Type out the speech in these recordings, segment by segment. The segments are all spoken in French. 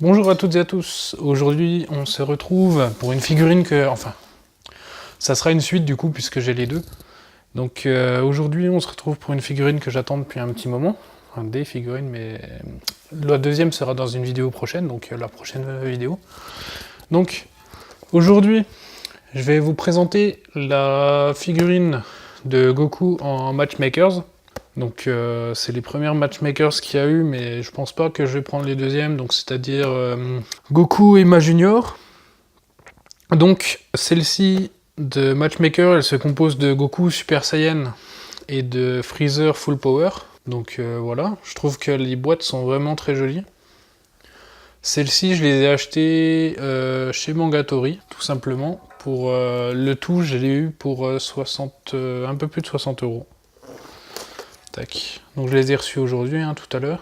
Bonjour à toutes et à tous, aujourd'hui on se retrouve pour une figurine ça sera une suite du coup puisque j'ai les deux. Donc aujourd'hui on se retrouve pour une figurine que j'attends depuis un petit moment, enfin des figurines, mais la deuxième sera dans une vidéo prochaine, donc la prochaine vidéo. Donc aujourd'hui je vais vous présenter la figurine de Goku en Matchmakers. Donc c'est les premières matchmakers qu'il y a eu, mais je pense pas que je vais prendre les deuxièmes, donc c'est-à-dire Goku et Ma Junior. Donc celle-ci de matchmaker, elle se compose de Goku Super Saiyan et de Freezer Full Power. Donc voilà, je trouve que les boîtes sont vraiment très jolies. Celles-ci, je les ai achetées chez Mangatori, tout simplement. Pour le tout, je l'ai eu pour 60, un peu plus de 60 euros. Tac. Donc je les ai reçus aujourd'hui, tout à l'heure.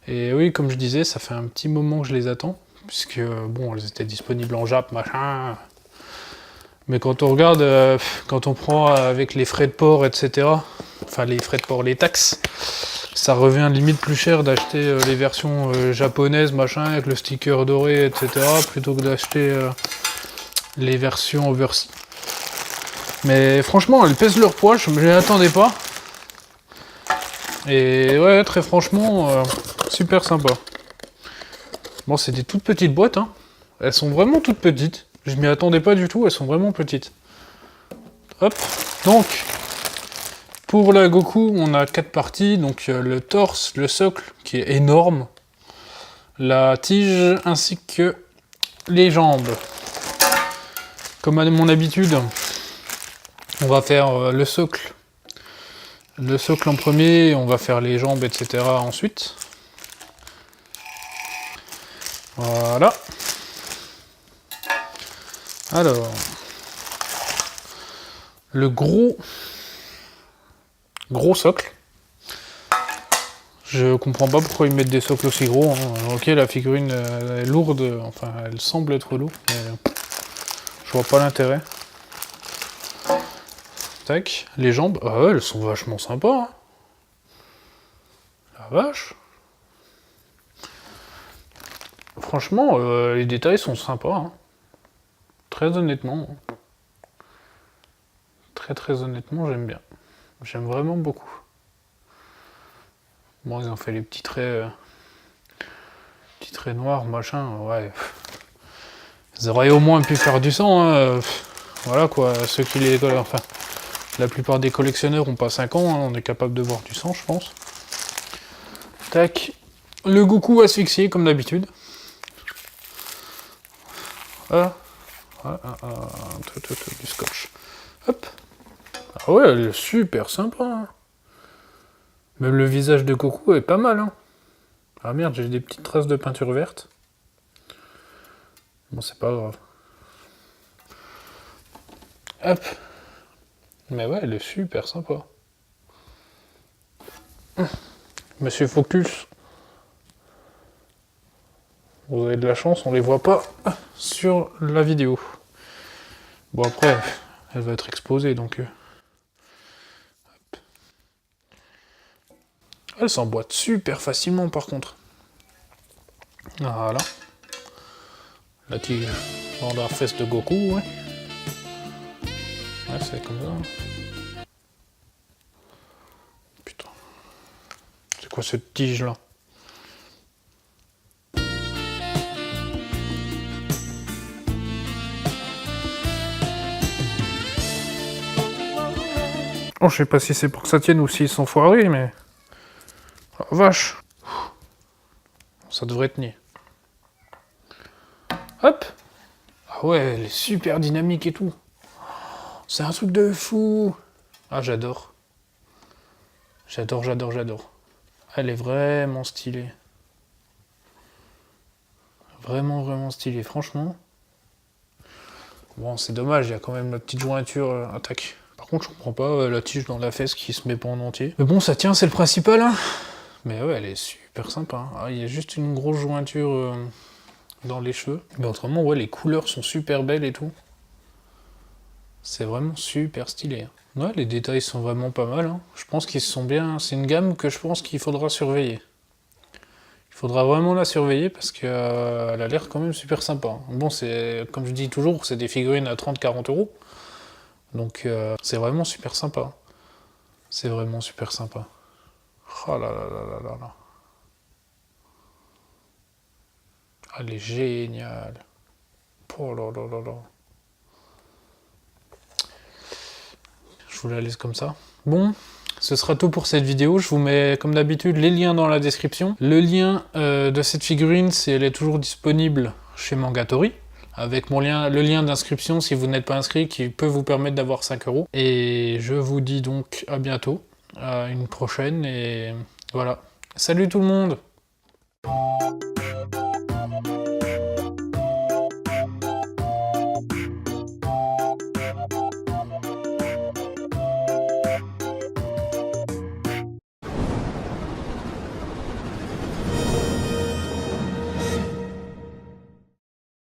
Et oui, comme je disais, ça fait un petit moment que je les attends, puisque bon, elles étaient disponibles en Jap, machin. Mais quand on regarde, quand on prend avec les frais de port, etc., enfin les frais de port, les taxes, ça revient limite plus cher d'acheter les versions japonaises, machin, avec le sticker doré, etc., plutôt que d'acheter les versions overseas. Mais franchement, elles pèsent leur poids, je ne m'y attendais pas. Et ouais, très franchement, super sympa. Bon, c'est des toutes petites boîtes, hein. Elles sont vraiment toutes petites. Je m'y attendais pas du tout, elles sont vraiment petites. Hop. Donc, pour la Goku, on a 4 parties. Donc, le torse, le socle, qui est énorme. La tige, ainsi que les jambes. Comme à mon habitude, on va faire le socle. Le socle en premier, on va faire les jambes, etc. ensuite. Voilà. Alors, le gros socle. Je comprends pas pourquoi ils mettent des socles aussi gros. Ok, la figurine est lourde, enfin elle semble être lourde, mais je vois pas l'intérêt. Tac, les jambes, ah ouais, elles sont vachement sympas. La vache. Franchement, les détails sont sympas. Très honnêtement. Très honnêtement, j'aime bien. J'aime vraiment beaucoup. Bon, ils ont fait les petits traits noirs, machin, ouais. Ils auraient au moins pu faire du sang, voilà quoi, ceux qui les... Enfin, la plupart des collectionneurs ont pas 5 ans, on est capable de voir du sang, je pense. Tac. Le Goku asphyxié, comme d'habitude. Du scotch. Hop. Ah ouais, elle est super sympa. Même le visage de Goku est pas mal. Ah merde, j'ai des petites traces de peinture verte. Bon, c'est pas grave. Hop. Mais ouais, elle est super sympa. Monsieur Focus. Vous avez de la chance, on les voit pas sur la vidéo. Bon après, elle va être exposée donc... Elle s'emboîte super facilement par contre. Voilà. La tige dans la fesse de Goku, ouais. Ouais, c'est comme ça. Putain. C'est quoi cette tige là? Oh, je sais pas si c'est pour que ça tienne ou s'ils sont foirés, mais... Oh, vache. Ça devrait tenir. Hop. Ah ouais, elle est super dynamique et tout. C'est un truc de fou. Ah, j'adore. J'adore. Elle est vraiment stylée. Vraiment stylée, franchement. Bon, c'est dommage, il y a quand même la petite jointure attaque. Par contre, je comprends pas la tige dans la fesse qui se met pas en entier. Mais bon, ça tient, c'est le principal. Mais ouais, elle est super sympa. Ah, il y a juste une grosse jointure dans les cheveux. Mais autrement, ouais, les couleurs sont super belles et tout. C'est vraiment super stylé. Ouais, les détails sont vraiment pas mal. Je pense qu'ils sont bien... C'est une gamme que je pense qu'il faudra surveiller. Il Faudra vraiment la surveiller parce que elle a l'air quand même super sympa. Bon, c'est comme je dis toujours, c'est des figurines à 30-40 euros. Donc c'est vraiment super sympa. C'est vraiment super sympa. Oh là là là là là là. Elle est géniale. Oh là là là là. Je vous la laisse comme ça. Bon, ce sera tout pour cette vidéo. Je vous mets comme d'habitude les liens dans la description. Le lien de cette figurine, elle est toujours disponible chez Mangatori, avec le lien d'inscription si vous n'êtes pas inscrit, qui peut vous permettre d'avoir 5 euros. Et je vous dis donc à bientôt, à une prochaine, et voilà. Salut tout le monde!